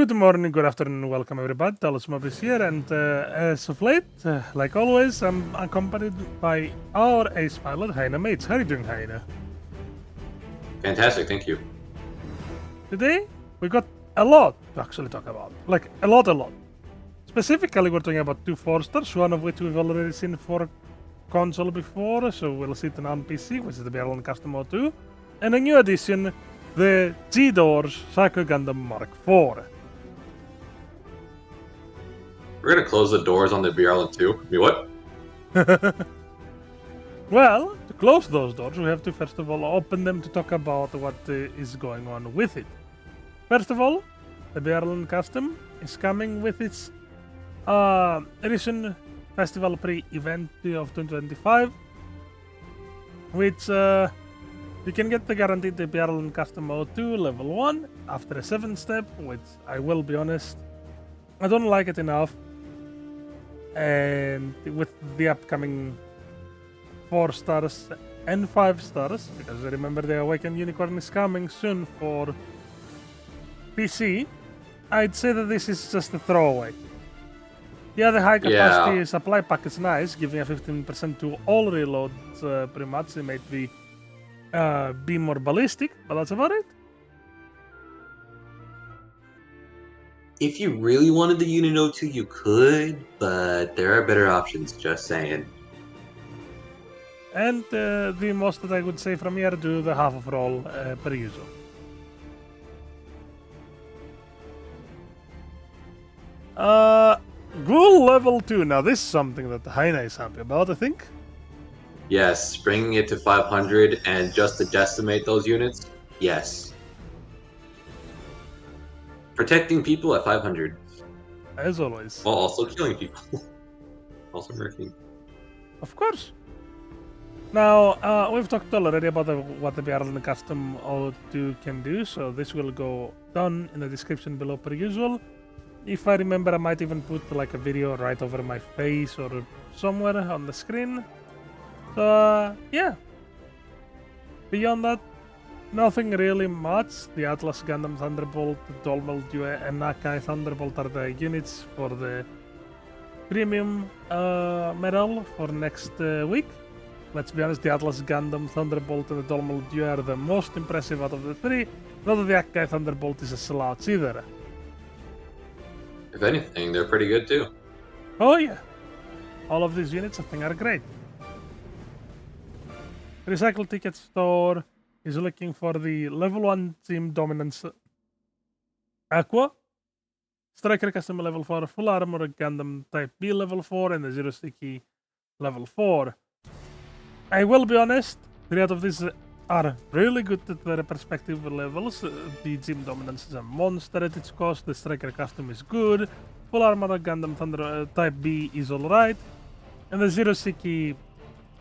Good morning, good afternoon, welcome everybody. Talos Mob is here, and as of late, like always, I'm accompanied by our ace pilot, Heine Mates. How are you doing, Heine? Fantastic, thank you. Today, we got a lot to actually talk about. Like, a lot. Specifically, we're talking about two 4-stars, one of which we've already seen for console before, so we'll see it on PC, which is the Berlin Custom 02, and a new addition, the G-Doors Psycho Gundam Mark IV. We're gonna close the doors on the BRL too. I mean, what? Well, to close those doors, we have to first of all open them to talk about what is going on with it. First of all, the Berlin Custom is coming with its edition festival pre-event of 2025, which you can get the guaranteed the Berlin Custom 02 level 1 after a 7-step, which I will be honest, I don't like it enough. And with the upcoming 4 stars and 5 stars, because remember the Awakened Unicorn is coming soon for PC, I'd say that this is just a throwaway. Yeah, the high capacity supply pack is nice, giving a 15% to all reloads pretty much. It made the be more ballistic, but that's about it. If you really wanted the Unit 02, you could, but there are better options, just saying. And the most that I would say from here, do the half of roll per usual. Ghoul level 2. Now this is something that Heine is happy about, I think. Yes, bringing it to 500 and just to decimate those units, yes. Protecting people at 500. As always. While also killing people. Also murking. Of course. Now, we've talked already about what the Berlin Custom 02 can do, so this will go down in the description below per usual. If I remember, I might even put like a video right over my face or somewhere on the screen. So, yeah. Beyond that, nothing really much. The Atlas Gundam Thunderbolt, Dolmel Due, and Nakai Thunderbolt are the units for the premium medal for next week. Let's be honest, the Atlas Gundam Thunderbolt and the Dolmel Due are the most impressive out of the three. Not that the Akai Thunderbolt is a slouch either. If anything, they're pretty good too. Oh yeah. All of these units I think are great. Recycle Ticket Store is looking for the level 1 Team Dominance Aqua, Striker Custom level 4, Full Armor Gundam Type B level 4, and the Zero Sticky level 4. I will be honest, 3 out of these are really good at their respective levels. The Team Dominance is a monster at its cost, the Striker Custom is good, Full Armor Gundam Thunder Type B is alright, and the Zero Sticky,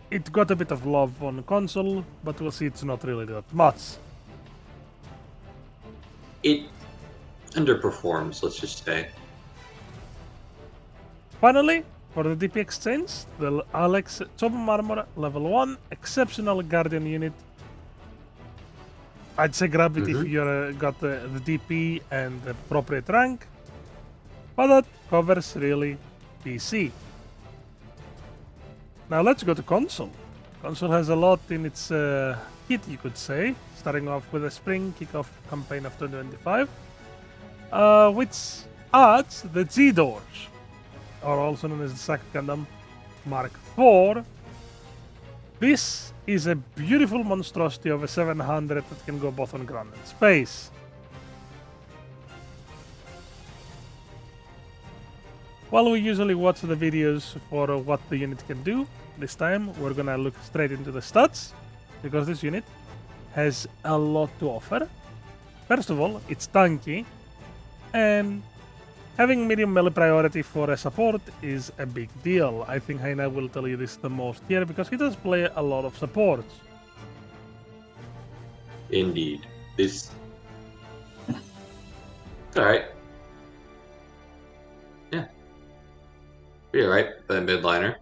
it got a bit of love on console, but we'll see it's not really that much. It underperforms, let's just say. Finally, for the DP exchange, the Alex Chopum Armor level 1 exceptional Guardian unit. I'd say grab it if you got the DP and the appropriate rank, but that covers really PC. Now let's go to console. Console has a lot in its kit, you could say, starting off with the Spring Kickoff campaign of 2025, which adds the G-Doors, or also known as the Psycho Gundam Mark IV. This is a beautiful monstrosity of a 700 that can go both on ground and space. While we usually watch the videos for what the unit can do, this time we're gonna look straight into the stats, because this unit has a lot to offer. First of all, it's tanky, and having medium melee priority for a support is a big deal. I think Heine will tell you this the most here, because he does play a lot of supports. Indeed. This... Alright. Yeah. Be alright, the midliner.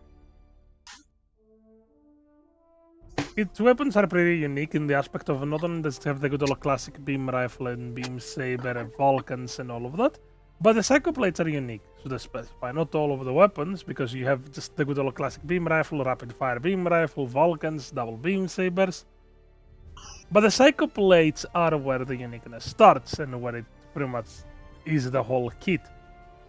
Its weapons are pretty unique in the aspect of not only does it have the good old classic beam rifle and beam saber and Vulcans and all of that, But the psychoplates are unique, so they specify not all of the weapons, because you have just the good old classic beam rifle, rapid fire beam rifle, Vulcans, double beam sabers. But the psychoplates are where the uniqueness starts and where it pretty much is the whole kit.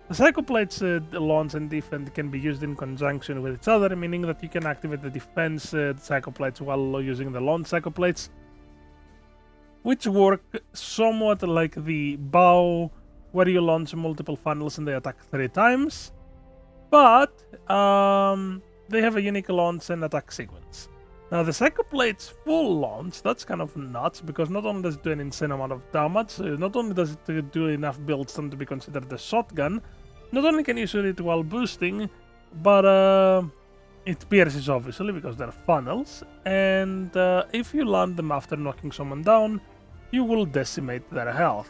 The psychoplates, launch and defense, can be used in conjunction with each other, meaning that you can activate the defense psychoplates while using the launch psychoplates, which work somewhat like the bow, where you launch multiple funnels and they attack 3 times, but they have a unique launch and attack sequence. Now the psychoplate's full launch, that's kind of nuts, because not only does it do an insane amount of damage, not only does it do enough build stun to be considered a shotgun, not only can you shoot it while boosting, but it pierces obviously because they're funnels, and if you land them after knocking someone down, you will decimate their health.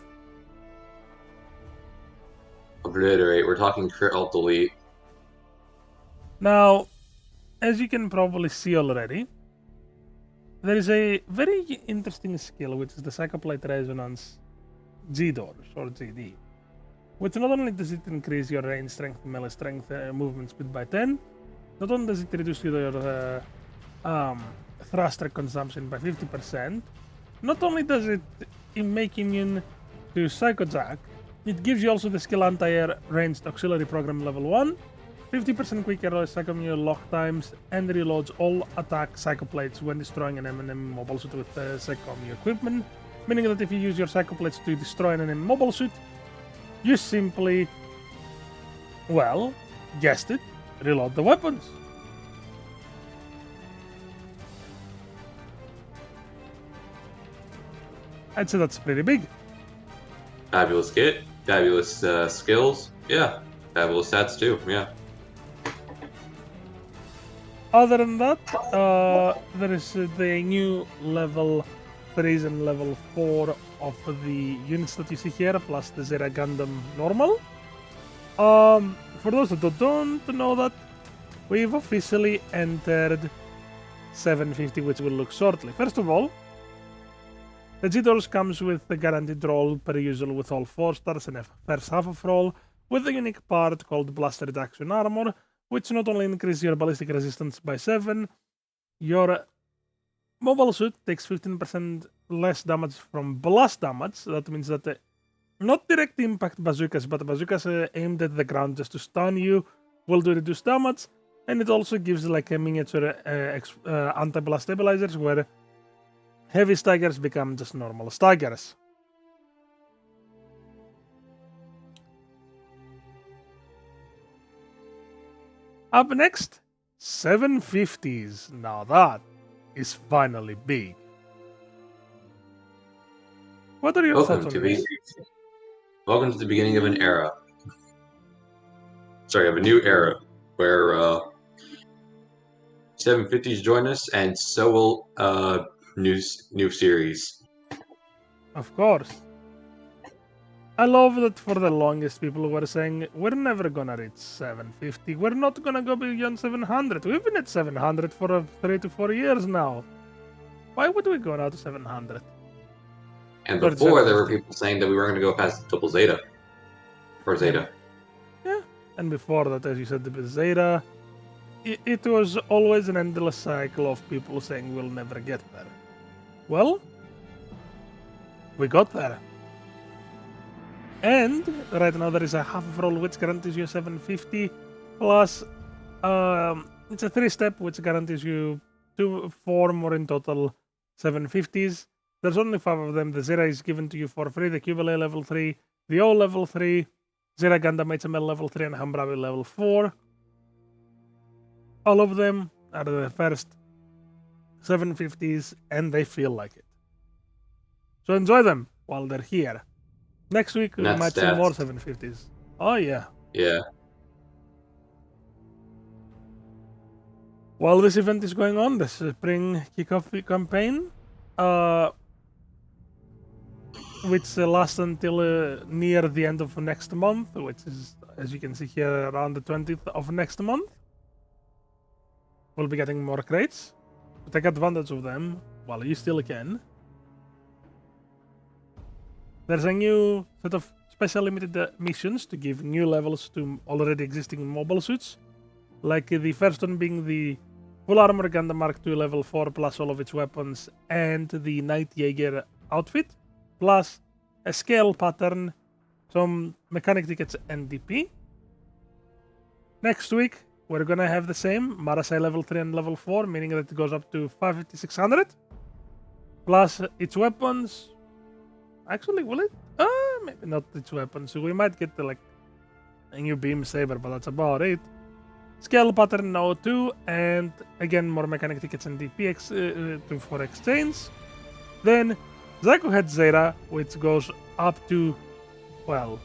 Obliterate. We're talking crit alt delete. Now, as you can probably see already, there is a very interesting skill, which is the Psychoplate Resonance G-Doors, or GD, which not only does it increase your range strength, melee strength, movement speed by 10, not only does it reduce your thruster consumption by 50%, not only does it make immune to Psychojack, it gives you also the skill Anti-Air Ranged Auxiliary Program level 1, 50% quicker Psychomune lock times, and reloads all attack Psychoplates when destroying an enemy mobile suit with Psychomune equipment, meaning that if you use your Psychoplates to destroy an enemy mobile suit, you simply, well, guessed it, reload the weapons. I'd say that's pretty big. Fabulous kit. Fabulous skills. Yeah. Fabulous stats too. Yeah. Other than that, there is the new level 3 and level 4 of the units that you see here, plus the Zeta Gundam normal. For those that don't know that, we've officially entered 750, which will look shortly. First of all, the G-Doors comes with the guaranteed roll per usual with all 4 stars and a first half of roll, with a unique part called Blast Reduction Armor, which not only increases your ballistic resistance by 7, your mobile suit takes 15% less damage from blast damage. That means that not direct impact bazookas, but bazookas aimed at the ground just to stun you will do reduced damage, and it also gives like a miniature anti-blast stabilizers where heavy staggers become just normal staggers. Up next, 750s. Now that is finally big. What are your thoughts on this? Welcome to the beginning of an era. Sorry, of a new era where 750s join us, and so will new series. Of course. I love that for the longest people were saying, we're never gonna reach 750, we're not gonna go beyond 700. We've been at 700 for 3 to 4 years now. Why would we go now to 700? And before, there were people saying that we weren't gonna go past double Zeta. Or Zeta. Yeah, and before that, as you said, the Zeta, it was always an endless cycle of people saying we'll never get there. Well, we got there. And right now there is a half of roll which guarantees you 750, plus it's a 3-step which guarantees you 4 more in total 750s. There's only 5 of them. The Zeta is given to you for free, the Cubile level 3, the O level 3, Zeta Gundam HML level 3, and Hambrabi level 4. All of them are the first 750s, and they feel like it. So enjoy them while they're here. Next week we might see more 750s. Oh yeah. Yeah. While this event is going on, the spring kickoff campaign, which lasts until near the end of next month, which is, as you can see here, around the 20th of next month. We'll be getting more crates. So take advantage of them while you still can. There's a new set of special limited missions to give new levels to already existing mobile suits. Like the first one being the Full Armor Gundam Mark II level 4 plus all of its weapons and the Night Jaeger outfit, plus a scale pattern, some mechanic tickets, and DP. Next week, we're gonna have the same Marasai level 3 and level 4, meaning that it goes up to 550-600. Plus its weapons. Actually, will it? Maybe not its weapons. We might get like a new beam saber, but that's about it. Scale pattern O2, and again more mechanic tickets and DPX for exchange. Then Zaku Head Zeta, which goes up to, well,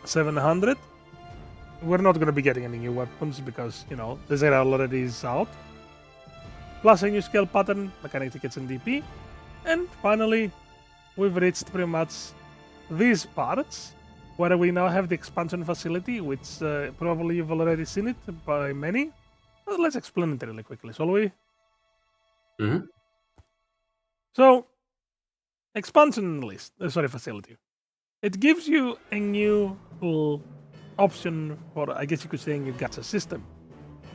700. We're not going to be getting any new weapons because, you know, the Zeta already is out. Plus a new scale pattern, mechanic tickets and DP. And finally, we've reached pretty much these parts where we now have the expansion facility, which probably you've already seen it by many. But let's explain it really quickly, shall we? Mm-hmm. So, expansion list, facility. It gives you a new little option for, I guess you could say, a new gacha system.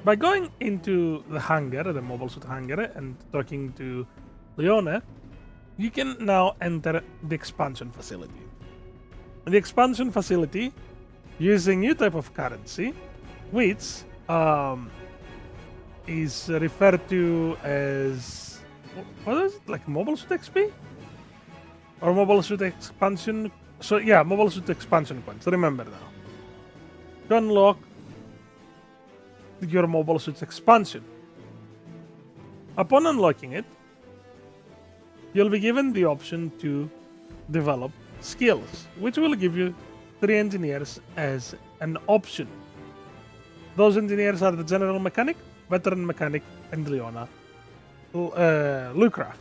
By going into the hangar, the mobile suit hangar, and talking to Leona, you can now enter the expansion facility. The expansion facility uses a new type of currency, which is referred to as, what is it, like mobile suit XP? Or mobile suit expansion? So yeah, mobile suit expansion coins, remember now. To unlock your mobile suit's expansion. Upon unlocking it, you'll be given the option to develop skills, which will give you 3 engineers as an option. Those engineers are the General Mechanic, Veteran Mechanic, and Leona Lucraft.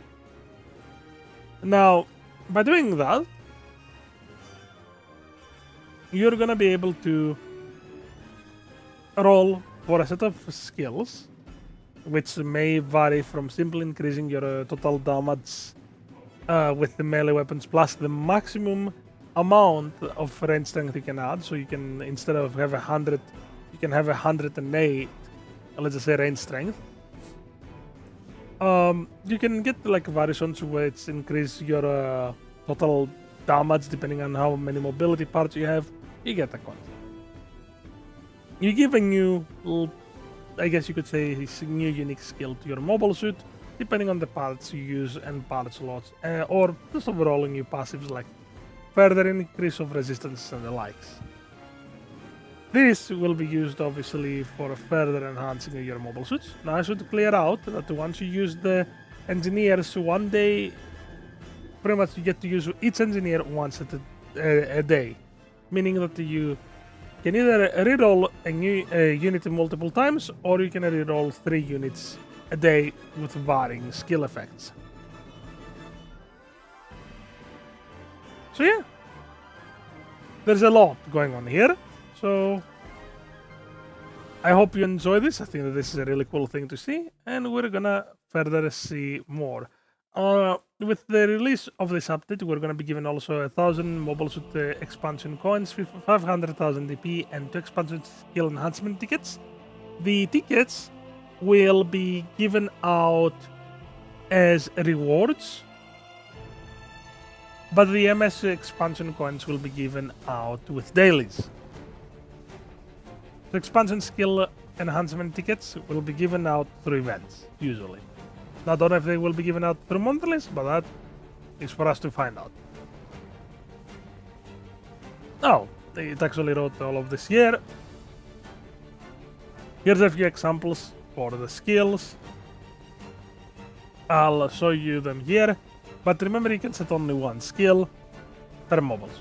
Now, by doing that, you're gonna be able to roll for a set of skills, which may vary from simply increasing your total damage with the melee weapons plus the maximum amount of range strength you can add. So you can, instead of have 100, you can have 108, let's just say, range strength. You can get like variations which increase your total damage depending on how many mobility parts you have. You get the concept. You give a new, I guess you could say, new unique skill to your mobile suit, depending on the parts you use and part slots, or just overall new passives like further increase of resistance and the likes. This will be used obviously for further enhancing your mobile suits. Now I should clear out that once you use the engineers one day, pretty much you get to use each engineer once a day, meaning that you can either reroll a new unit multiple times, or you can reroll 3 units a day with varying skill effects. So yeah, there's a lot going on here. So I hope you enjoy this. I think that this is a really cool thing to see, and we're gonna further see more. With the release of this update, we're gonna be given also 1,000 mobile suit expansion coins, 500,000 DP, and 2 expansion skill enhancement tickets. The tickets will be given out as rewards, but the MS expansion coins will be given out with dailies. The expansion skill enhancement tickets will be given out through events, usually. Now, I don't know if they will be given out through monthlies, but that is for us to find out. Oh, it actually wrote all of this here. Here's a few examples for the skills. I'll show you them here, but remember you can set only one skill per mobile.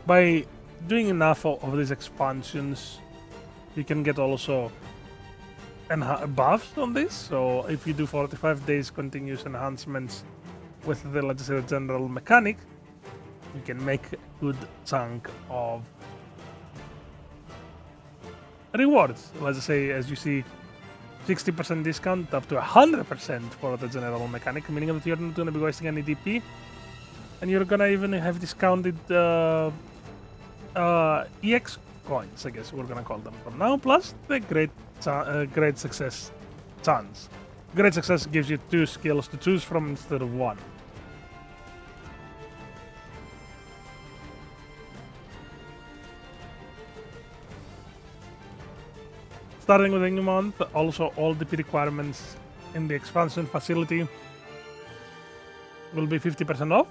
By doing enough of these expansions, you can get also buffs on this. So if you do 45 days continuous enhancements with the, let's say, the General Mechanic, you can make a good chunk of rewards. Let's say, as you see, 60% discount up to 100% for the general mechanic, meaning that you're not going to be wasting any DP. And you're going to even have discounted EX coins, I guess we're going to call them from now, plus the great success chance. Great success gives you 2 skills to choose from instead of 1. Starting with the new month, also all DP requirements in the expansion facility will be 50% off.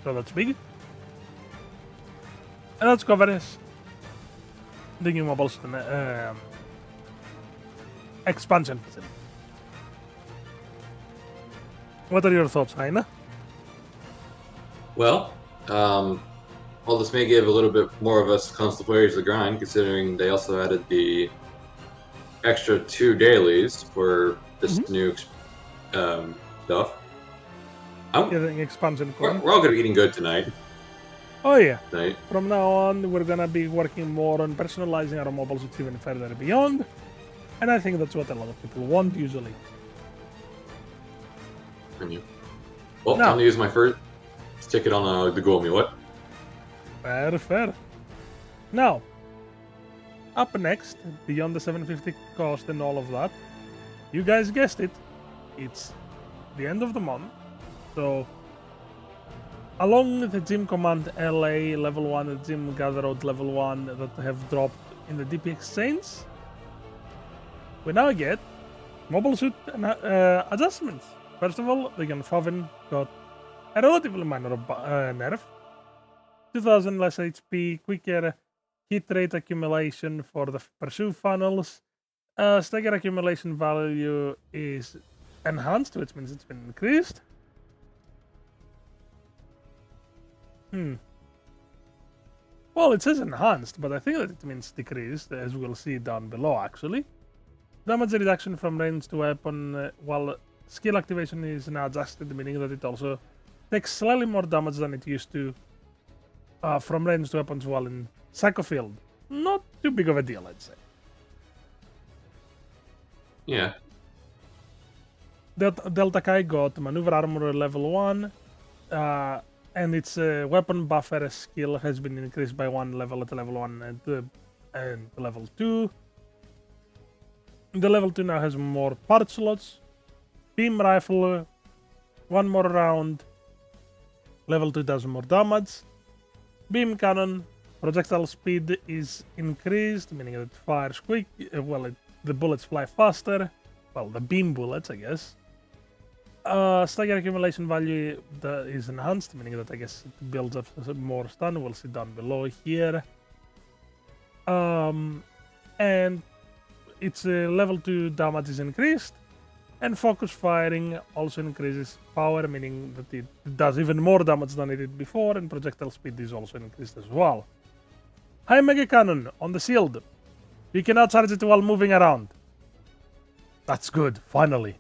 So that's big. And that covers the new mobiles expansion facility. What are your thoughts, Heine? Well, well, this may give a little bit more of us console players the grind, considering they also added the extra 2 dailies for this new stuff. Getting expansion We're coin. all going to be eating good tonight. Oh yeah. Tonight. From now on, we're gonna be working more on personalizing our mobiles even further beyond. And I think that's what a lot of people want usually. Well, No. time to use my first ticket on the Ghoul Amulet. Fair. Now, up next, beyond the 750 cost and all of that, you guys guessed it, it's the end of the month. So, along with the Gym Command LA level 1 and Gym Gather Road level 1 that have dropped in the DP Exchange, we now get mobile suit adjustments. First of all, the Gunfavin got a relatively minor nerf. 2000 less HP, quicker hit rate accumulation for the pursue funnels. Stagger accumulation value is enhanced, which means it's been increased. Well, it says enhanced, but I think that it means decreased, as we'll see down below, actually. Damage reduction from range to weapon, while skill activation is now adjusted, meaning that it also takes slightly more damage than it used to from ranged weapons while in Psycho Field. Not too big of a deal, I'd say. Yeah. Delta Kai got Maneuver Armor level 1, and its weapon buffer skill has been increased by 1 level at level 1 and level 2. The level 2 now has more part slots. Beam Rifle, 1 more round. Level 2 does more damage. Beam Cannon, projectile speed is increased, meaning that it fires quick. The bullets fly faster. Well, the beam bullets, I guess. Stagger accumulation value is enhanced, meaning that I guess it builds up more stun. We'll see down below here. And its level 2 damage is increased. And focus firing also increases power, meaning that it does even more damage than it did before, and projectile speed is also increased as well. High Mega Cannon on the shield. You cannot charge it while moving around. That's good, finally.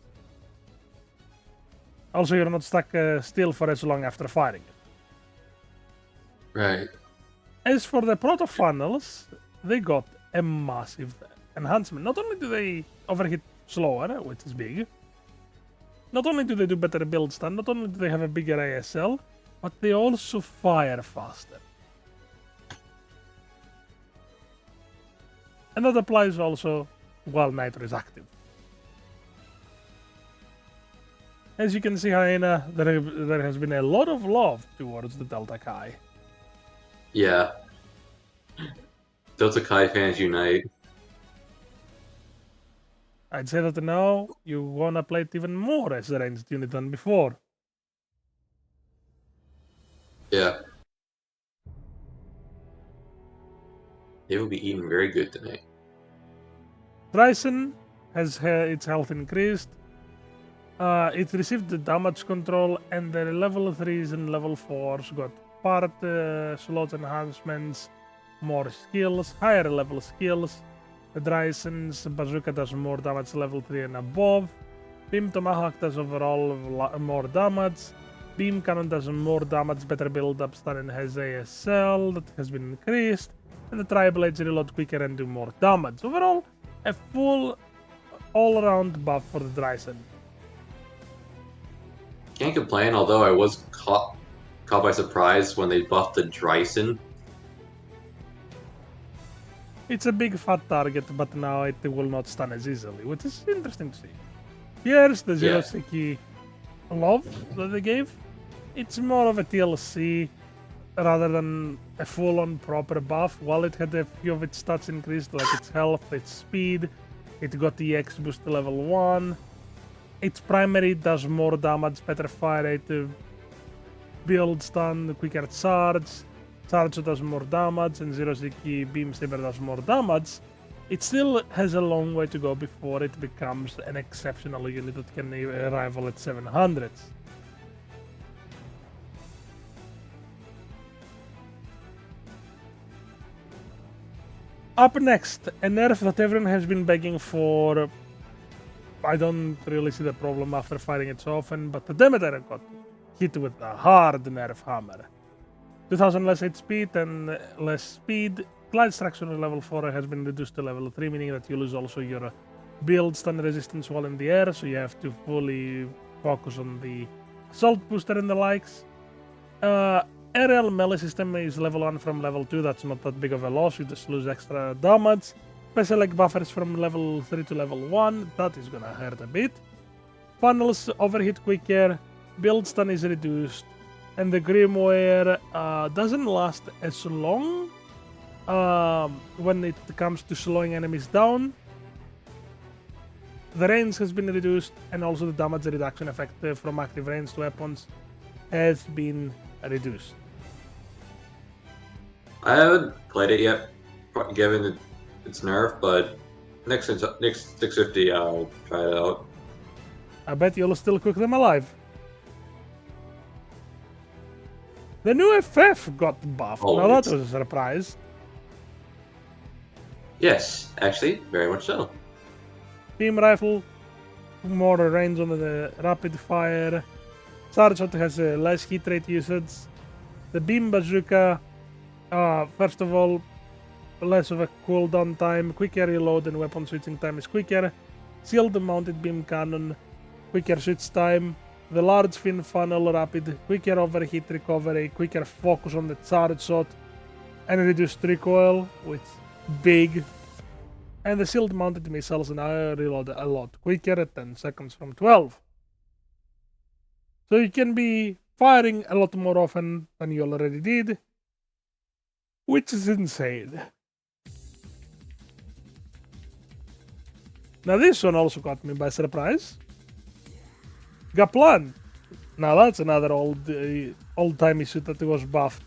Also, you're not stuck still for as long after firing it. Right. As for the proto funnels, they got a massive enhancement. Not only do they overheat slower, which is big, not only do they do better build stun, not only do they have a bigger ASL, but they also fire faster. And that applies also while Nitro is active. As you can see, Hyena, there has been a lot of love towards the Delta Kai. Yeah. Delta Kai fans unite. I'd say that now you wanna play it even more as a ranged unit than before. Yeah. They will be eating very good tonight. Tryson has its health increased. It received the damage control, and the level 3s and level 4s got part slot enhancements, more skills, higher level skills. The Dryson's bazooka does more damage level 3 and above. Beam Tomahawk does overall more damage. beam cannon does more damage, better build-up, stun, and has ASL that has been increased. And the tri-blades reload quicker and do more damage. Overall, a full all-around buff for the Dryson. Can't complain, although I was caught by surprise when they buffed the Dryson. It's a big fat target, but now it will not stun as easily, which is interesting to see. Here's the Zero Sticky love that they gave. It's more of a TLC rather than a full-on proper buff. While it had a few of its stats increased, like its health, its speed, it got the X boost to level 1. Its primary does more damage, better fire rate, build stun, quicker charge. Charge does more damage, and Zero Sticky Beam Saber does more damage. It still has a long way to go before it becomes an exceptional unit that can rival at 700s. Up next, a nerf that everyone has been begging for. I don't really see the problem after fighting it so often, but the Demeter got hit with a hard nerf hammer. 2000 less HP and less speed. Glide Traction on level 4 has been reduced to level 3, meaning that you lose also your build stun resistance while in the air, so you have to fully focus on the Assault Booster and the likes. Aerial melee system is level 1 from level 2, that's not that big of a loss, you just lose extra damage. Special leg buffers from level 3 to level 1, that is gonna hurt a bit. Funnels overheat quicker, build stun is reduced, and the Grimoire doesn't last as long when it comes to slowing enemies down. The range has been reduced, and also the damage reduction effect from active ranged weapons has been reduced. I haven't played it yet, given its nerf, but next 650 I'll try it out. I bet you'll still cook them alive. The new FF got buffed. Oh, now that was a surprise. Yes, actually, very much so. Beam rifle, more range on the rapid fire. Charge shot has less hit rate usage. The beam bazooka, first of all, less of a cooldown time, quicker reload and weapon switching time is quicker. Shield mounted beam cannon, quicker switch time. The large fin funnel rapid, quicker overheat recovery, quicker focus on the charge shot, and reduced recoil, which big. And the shield mounted missiles now reload a lot quicker at 10 seconds from 12. So you can be firing a lot more often than you already did, which is insane. Now this one also caught me by surprise. Gaplan. Now that's another old-timey suit that was buffed.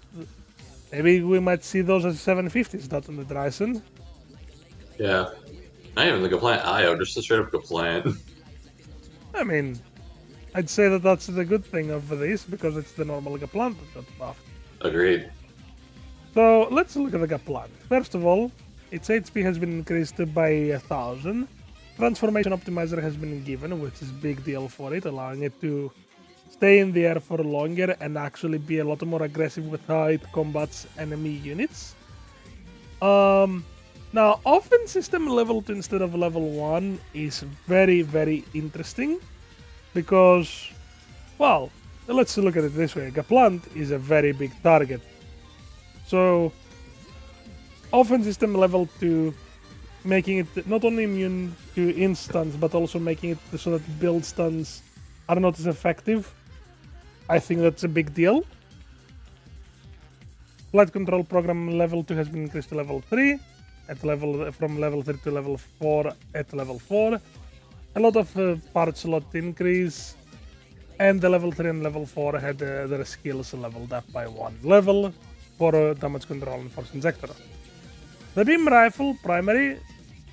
Maybe we might see those as 750s, not on the Dryson. Yeah. Not even the Gaplant IO, just a straight up Gaplant. I mean, I'd say that that's the good thing of this, because it's the normal Gaplant that got buffed. Agreed. So let's look at the Gaplant. First of all, its HP has been increased by 1000. Transformation optimizer has been given, which is a big deal for it, allowing it to stay in the air for longer and actually be a lot more aggressive with how it combats enemy units. Now, offense system level 2 instead of level 1 is very, very interesting because, well, let's look at it this way. Gaplant is a very big target. So, offense system level 2, making it not only immune to instants, but also making it so that build stuns are not as effective. I think that's a big deal. Flight control program level 2 has been increased to level 3, from level 3 to level 4 at level 4. A lot of part slot increase, and the level 3 and level 4 had their skills leveled up by 1 level for damage control and force injector. The beam rifle primary,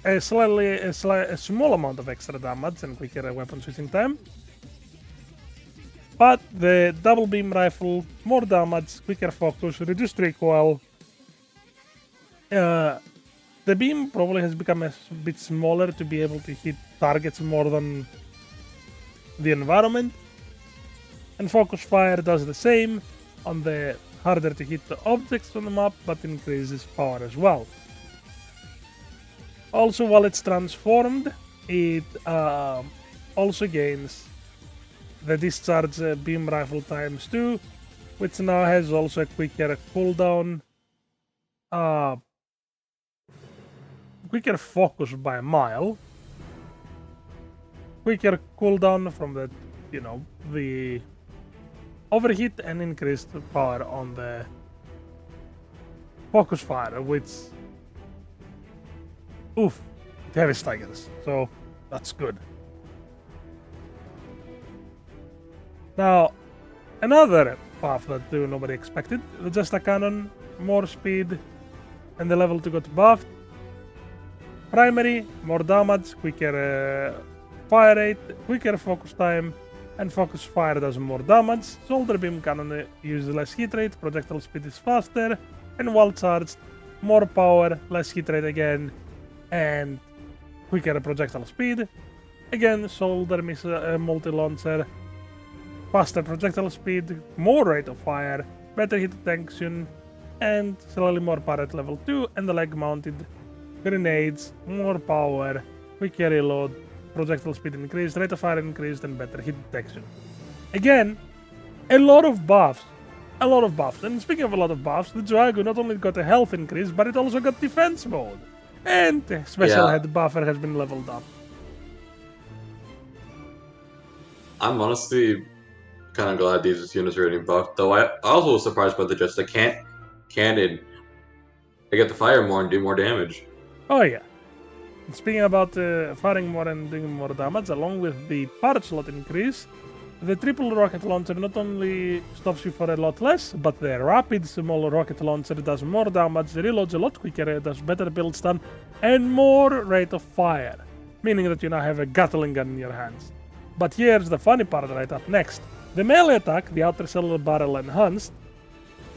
a small amount of extra damage and quicker weapon switching time. But the double beam rifle, more damage, quicker focus, reduced recoil. The beam probably has become a bit smaller to be able to hit targets more than the environment. And focus fire does the same on the harder to hit the objects on the map, but increases power as well. Also, while it's transformed, it also gains the discharge beam rifle times 2, which now has also a quicker cooldown, quicker focus by a mile, quicker cooldown from the, the overheat, and increased power on the focus fire, which, oof, it heavy staggers, so that's good. Now, another buff that nobody expected, the Just a Cannon, more speed, and the level 2 got buffed. Primary, more damage, quicker fire rate, quicker focus time, and focus fire does more damage. Shoulder beam cannon uses less hit rate, projectile speed is faster, and while charged, more power, less hit rate again, and quicker projectile speed. Again, shoulder multi-launcher, faster projectile speed, more rate of fire, better hit detection, and slightly more power at level 2, and the leg-mounted grenades, more power, quicker reload, projectile speed increased, rate of fire increased, and better hit detection. Again, a lot of buffs. And speaking of a lot of buffs, the Drago not only got a health increase, but it also got defense mode. And the special head buffer has been leveled up. I'm honestly kind of glad these units are getting buffed, though I also was surprised by the just a cannon. They get to fire more and do more damage. Oh yeah. And speaking about firing more and doing more damage, along with the part slot increase, the triple rocket launcher not only stops you for a lot less, but the rapid small rocket launcher does more damage, reloads a lot quicker, does better build stun, and more rate of fire, meaning that you now have a Gatling gun in your hands. But here's the funny part right up next. The melee attack, the outer cellular barrel enhanced,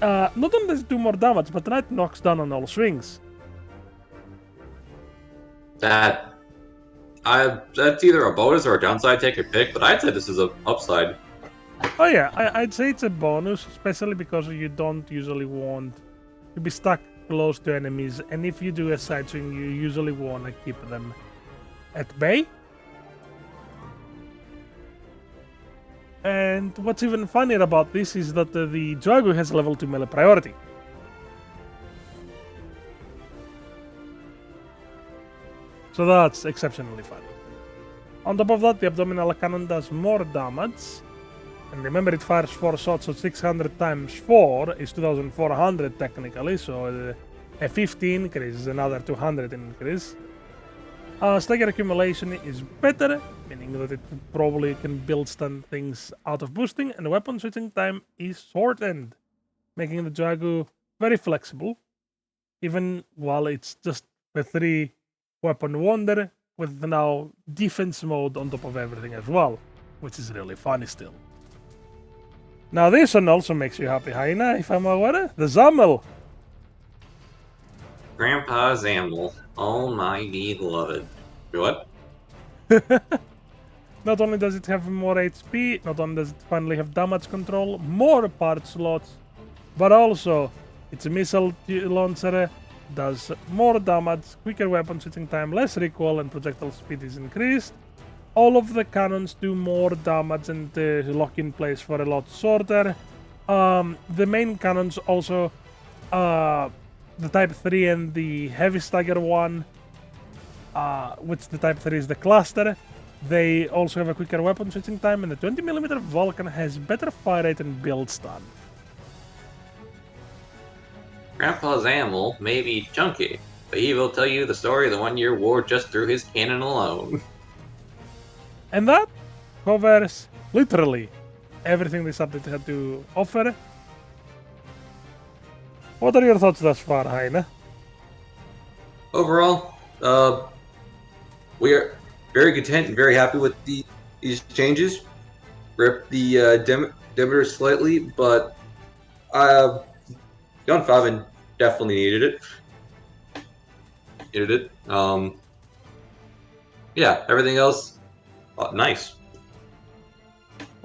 not only does it do more damage, but that knocks down on all swings. That's either a bonus or a downside, take your pick, but I'd say this is an upside. Oh yeah, I'd say it's a bonus, especially because you don't usually want to be stuck close to enemies, and if you do a side swing, you usually want to keep them at bay. And what's even funnier about this is that the Drago has level 2 melee priority. So that's exceptionally fun. On top of that, the abdominal cannon does more damage. And remember, it fires 4 shots, so 600 times 4 is 2400 technically, so a 50 increase is another 200 increase. Stagger accumulation is better, meaning that it probably can build stun things out of boosting, and the weapon switching time is shortened, making the Drago very flexible, even while it's just a 3 weapon wonder with now defense mode on top of everything as well, which is really funny still. Now this one also makes you happy, Haina, if I'm aware. The Zammel. Grandpa Zammel. Oh my beloved. What? Not only does it have more HP, not only does it finally have damage control, more part slots, but also it's a missile launcher, does more damage, quicker weapon switching time, less recoil, and projectile speed is increased. All of the cannons do more damage and lock in place for a lot shorter. The main cannons also, the Type 3 and the Heavy Stagger one, which the Type 3 is the cluster, they also have a quicker weapon switching time, and the 20mm Vulcan has better fire rate and build stun. Grandpa Zammel may be chunky, but he will tell you the story of the 1-year war just through his cannon alone. And that covers literally everything this update had to offer. What are your thoughts thus far, Heine? Overall, we are very content and very happy with these changes. Rip the demeter slightly, but Gun Favin definitely needed it. Yeah, everything else, nice.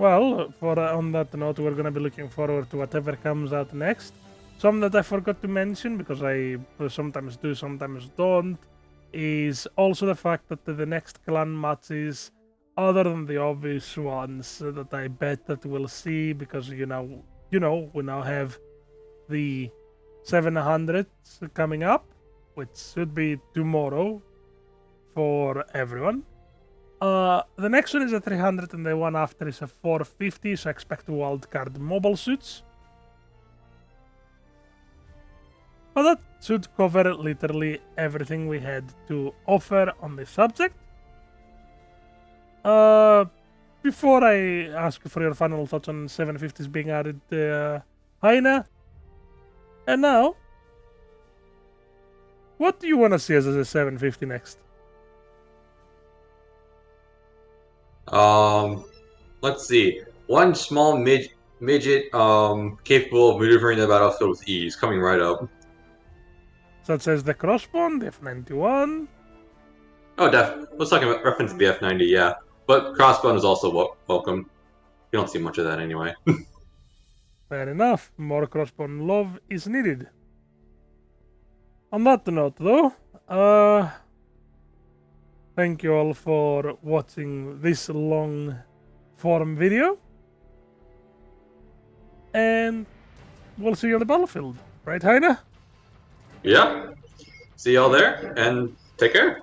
Well, for on that note, we're gonna be looking forward to whatever comes out next. Some that I forgot to mention because I sometimes do, sometimes don't, is also the fact that the next clan matches, other than the obvious ones that I bet that we'll see, because we now have the 700s coming up, which should be tomorrow for everyone. The next one is a 300 and the one after is a 450, so expect wildcard mobile suits. But that should cover literally everything we had to offer on this subject. Before I ask for your final thoughts on 750s being added, Heine, and now, what do you want to see as a 750 next? Let's see. One small midget capable of maneuvering the battlefield with ease, coming right up. Such as the crossbone, the F91. Oh, let's talk about reference to the F90, yeah. But crossbone is also welcome. You don't see much of that anyway. Fair enough. More crossbone love is needed. On that note, though, thank you all for watching this long form video. And we'll see you on the battlefield. Right, Heine? Yeah. See y'all there, and take care.